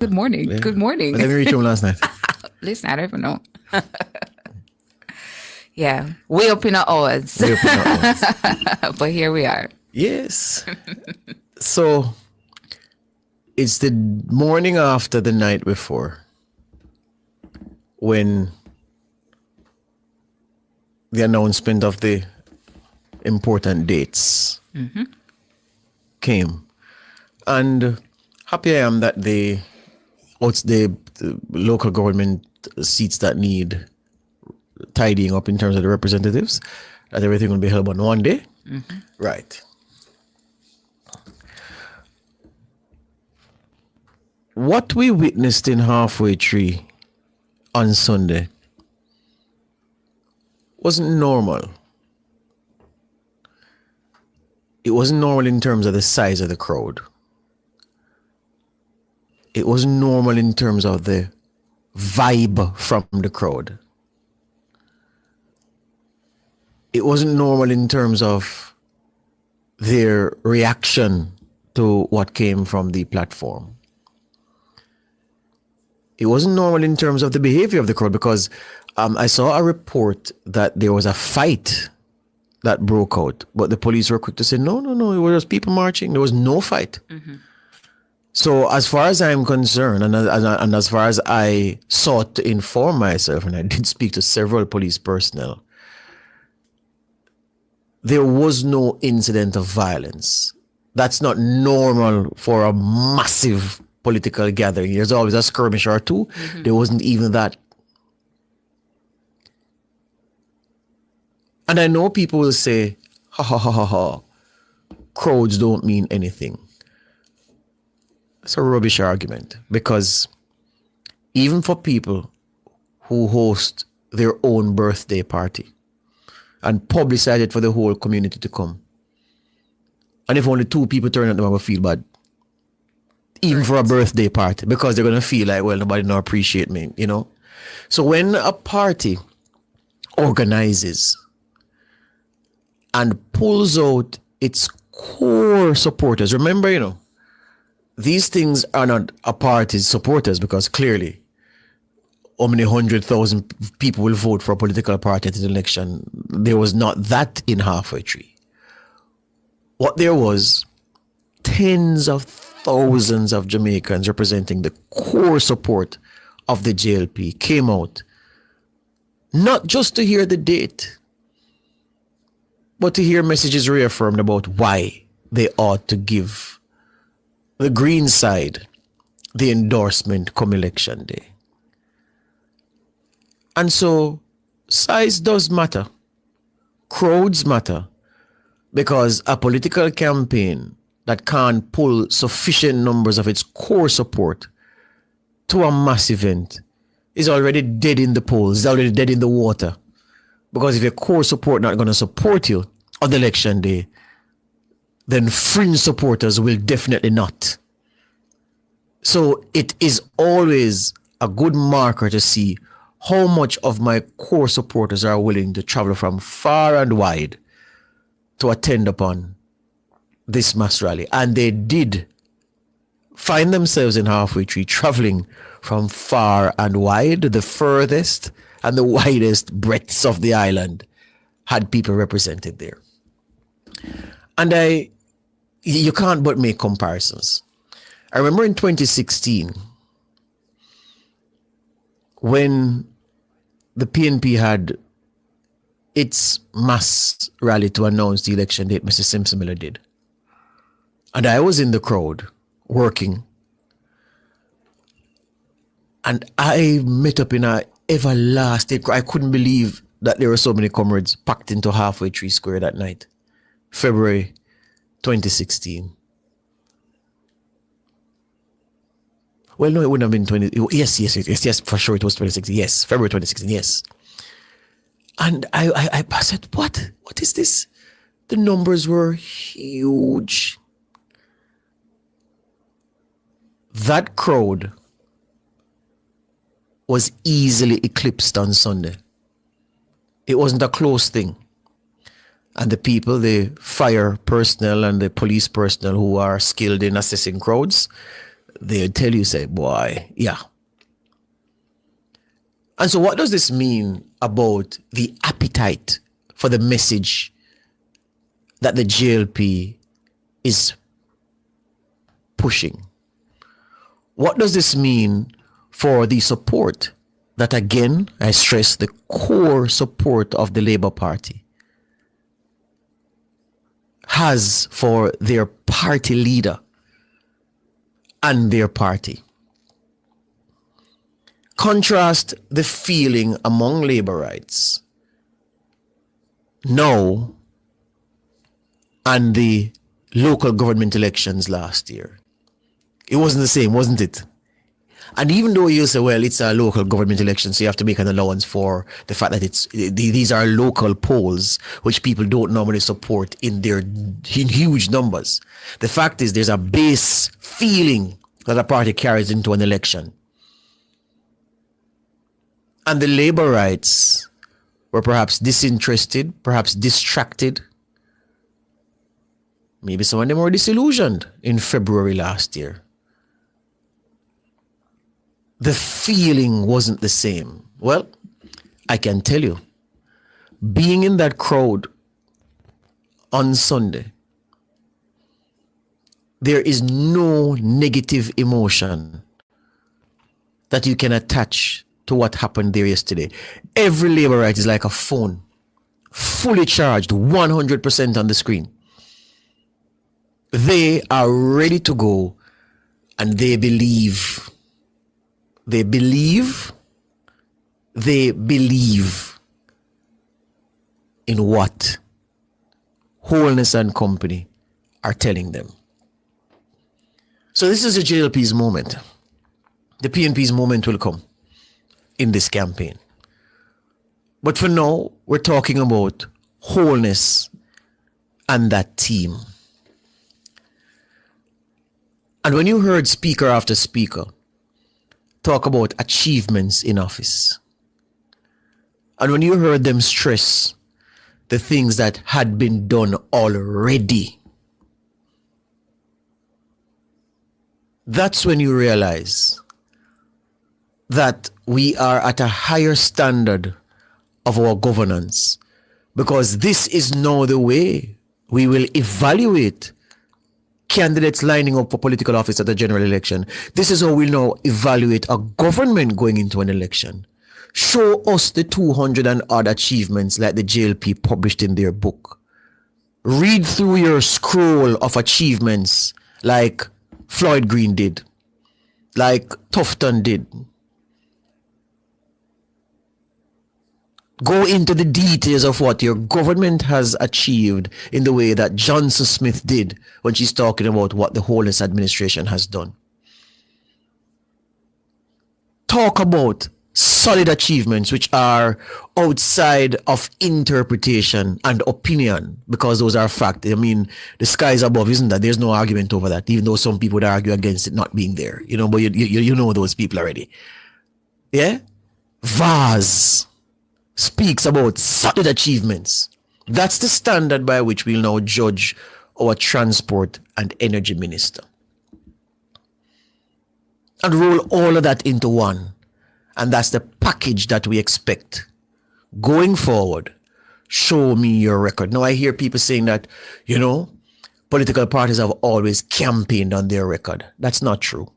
Good morning. Yeah. Good morning. But then we reached home last night. Listen, I don't even know. Yeah, way up in our hours. We opened our hours. But here we are. Yes. So it's the morning after the night before when the announcement of the important dates came. And happy I am that the local government seats that need tidying up in terms of the representatives, that everything will be held on one day. Right. What we witnessed in Halfway Tree on Sunday wasn't normal. It wasn't normal in terms of the size of the crowd. It wasn't normal in terms of the vibe from the crowd. It wasn't normal in terms of their reaction to what came from the platform. It wasn't normal in terms of the behavior of the crowd, because I saw a report that there was a fight that broke out, but the police were quick to say, no, it was just people marching. There was no fight. So as far as I'm concerned, and as far as I sought to inform myself, and I did speak to several police personnel, there was no incident of violence. That's not normal for a massive political gathering. There's always a skirmish or two. There wasn't even that. And I know people will say, ha ha ha ha ha, crowds don't mean anything. It's a rubbish argument, because even for people who host their own birthday party and publicize it for the whole community to come, and if only 2 people turn up, they will feel bad. Even for a birthday party, because they're going to feel like, well, nobody don't appreciate me, you know? So when a party organizes and pulls out its core supporters, remember, you know, these things are not a party's supporters, because clearly how many 100,000 people will vote for a political party at the election? There was not that in Halfway Tree. What there was, tens of thousands of Jamaicans representing the core support of the JLP came out, not just to hear the date, but to hear messages reaffirmed about why they ought to give the green side the endorsement come election day. And so size does matter. Crowds matter, because a political campaign that can't pull sufficient numbers of its core support to a mass event is already dead in the polls, is already dead in the water. Because if your core support not going to support you on the election day, then fringe supporters will definitely not. So it is always a good marker to see how much of my core supporters are willing to travel from far and wide to attend upon this mass rally. And they did find themselves in Halfway Tree, traveling from far and wide. The furthest and the widest breadths of the island had people represented there. And you can't but make comparisons. I remember in 2016, when the PNP had its mass rally to announce the election date, Mr. Simpson Miller did. And I was in the crowd working. And I met up in a everlasting crowd. I couldn't believe that there were so many comrades packed into Halfway Tree Square that night, February 2016. Well, no, it wouldn't have been 20. Yes, for sure it was 2016. Yes, February 2016, yes. And I said, what? What is this? The numbers were huge. That crowd was easily eclipsed on Sunday. It wasn't a close thing. And the people, the fire personnel and the police personnel who are skilled in assessing crowds, they'll tell you, say, boy, yeah. And so what does this mean about the appetite for the message that the JLP is pushing? What does this mean for the support that, again, I stress, the core support of the Labour Party has for their party leader and their party? Contrast the feeling among Labourites now and the local government elections last year. It wasn't the same, wasn't it? And even though you say, well, it's a local government election, so you have to make an allowance for the fact that these are local polls, which people don't normally support in huge numbers. The fact is, there's a base feeling that a party carries into an election. And the Labourites were perhaps disinterested, perhaps distracted. Maybe some of them were disillusioned in February last year. The feeling wasn't the same. Well, I can tell you, being in that crowd on Sunday, there is no negative emotion that you can attach to what happened there yesterday. Every Labourite is like a phone, fully charged, 100% on the screen. They are ready to go, and they believe. They believe in what Holness and company are telling them. So this is the JLP's moment. The PNP's moment will come in this campaign. But for now, we're talking about Holness and that team. And when you heard speaker after speaker talk about achievements in office, and when you heard them stress the things that had been done already, that's when you realize that we are at a higher standard of our governance, because this is now the way we will evaluate candidates lining up for political office at the general election. This is how we now evaluate a government going into an election. Show us the 200 and odd achievements like the JLP published in their book. Read through your scroll of achievements like Floyd Green did, like Tufton did. Go into the details of what your government has achieved in the way that Johnson Smith did when she's talking about what the Holness administration has done. Talk about solid achievements which are outside of interpretation and opinion, because those are fact. I mean, the sky is above, isn't that? There's no argument over that, even though some people would argue against it not being there. You know, but you know those people already. Yeah? Vaz speaks about solid achievements. That's the standard by which we'll now judge our transport and energy minister. And roll all of that into one. And that's the package that we expect. Going forward, show me your record. Now I hear people saying that, you know, political parties have always campaigned on their record. That's not true.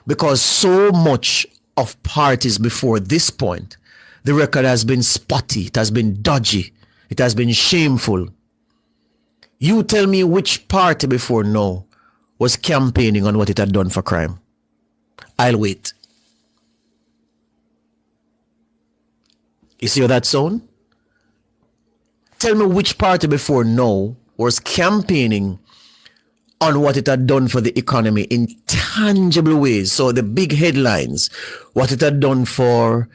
Because so much of parties before this point, the record has been spotty, it has been dodgy, it has been shameful. You tell me which party before now was campaigning on what it had done for crime. I'll wait. You see how that sound? Tell me which party before now was campaigning on what it had done for the economy in tangible ways. So the big headlines, what it had done for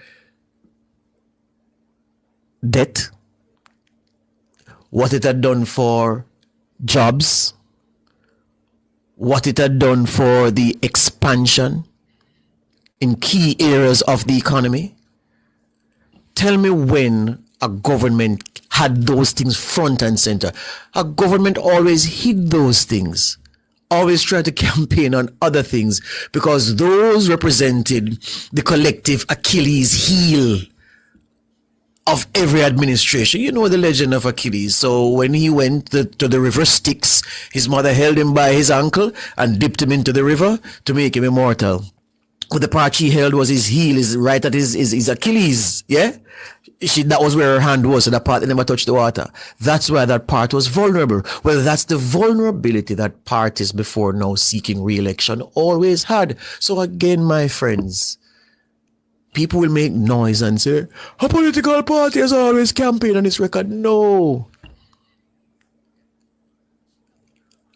debt, what it had done for jobs, what it had done for the expansion in key areas of the economy. Tell me when a government had those things front and center. A government always hid those things always try to campaign on other things because those represented the collective Achilles heel of every administration. You know the legend of Achilles. So when he went to the river Styx, his mother held him by his ankle and dipped him into the river to make him immortal. But the part she held was his heel, is right at his Achilles. Yeah? That was where her hand was, so that part never touched the water. That's why that part was vulnerable. Well, that's the vulnerability that parties before now seeking re-election always had. So again, my friends, people will make noise and say, a political party has always campaigned on its record. No.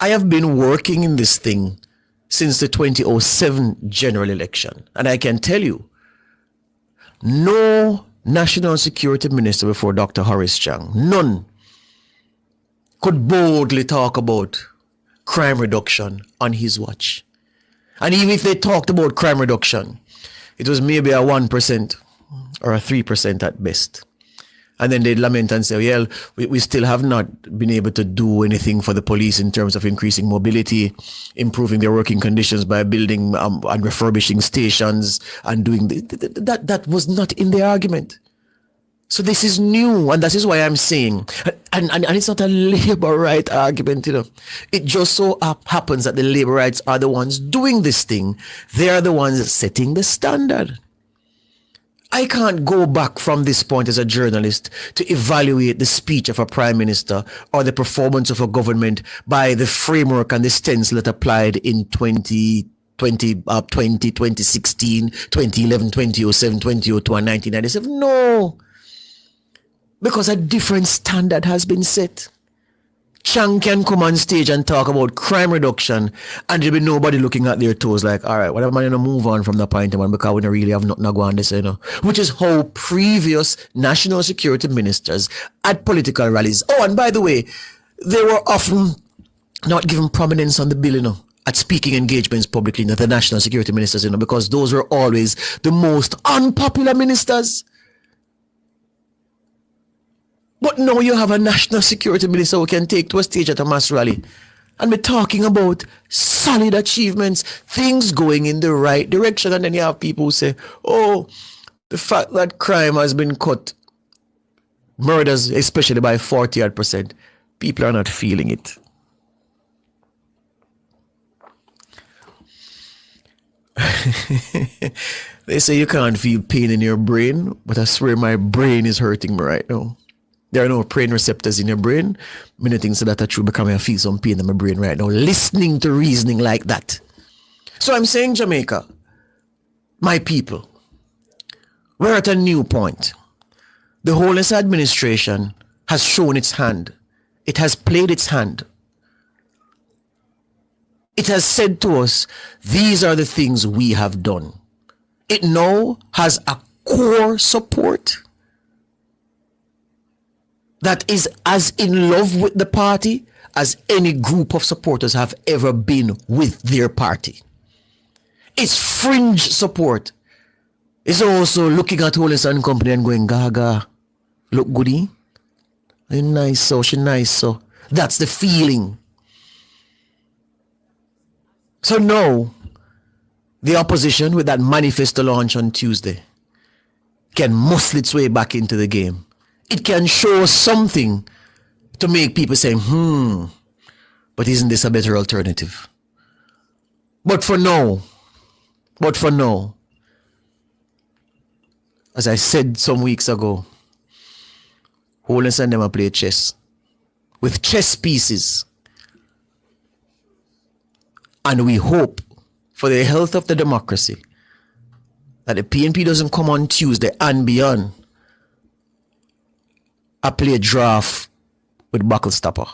I have been working in this thing since the 2007 general election. And I can tell you, no National Security Minister before Dr. Horace Chang, none, could boldly talk about crime reduction on his watch. And even if they talked about crime reduction, it was maybe a 1% or a 3% at best. And then they'd lament and say, well, we still have not been able to do anything for the police in terms of increasing mobility, improving their working conditions by building and refurbishing stations and doing that was not in the argument. So this is new, and that is why I'm saying, and it's not a labor right argument, you know. It just so happens that the labor rights are the ones doing this thing. They are the ones setting the standard. I can't go back from this point as a journalist to evaluate the speech of a prime minister or the performance of a government by the framework and the stencil that applied in 2016, 2011, 2007, 2002, and 1997. No. Because a different standard has been set. Chang can come on stage and talk about crime reduction and there'll be nobody looking at their toes like, all right, whatever man, you know, move on from that point, man, because we don't really have nothing to go on this, you know. Which is how previous national security ministers at political rallies, oh, and by the way, they were often not given prominence on the bill, you know, at speaking engagements publicly, not the national security ministers, you know, because those were always the most unpopular ministers. But now you have a national security minister who can take to a stage at a mass rally and be talking about solid achievements, things going in the right direction. And then you have people who say, oh, the fact that crime has been cut, murders especially by 40%, people are not feeling it. They say you can't feel pain in your brain, but I swear my brain is hurting me right now. There are no pain receptors in your brain. Many things that are true because I feel some pain in my brain right now, listening to reasoning like that. So I'm saying, Jamaica, my people, we're at a new point. The Holness administration has shown its hand. It has played its hand. It has said to us, these are the things we have done. It now has a core support that is as in love with the party as any group of supporters have ever been with their party. Its fringe support is also looking at Holness and Company and going, Gaga, look goody. Nice so, she nice so. That's the feeling. So now, the opposition with that manifesto launch on Tuesday can muscle its way back into the game. It can show something to make people say, but isn't this a better alternative? But for now, as I said some weeks ago, Holness and them play chess with chess pieces. And we hope for the health of the democracy that the PNP doesn't come on Tuesday and beyond. I play draft with buckle stopper.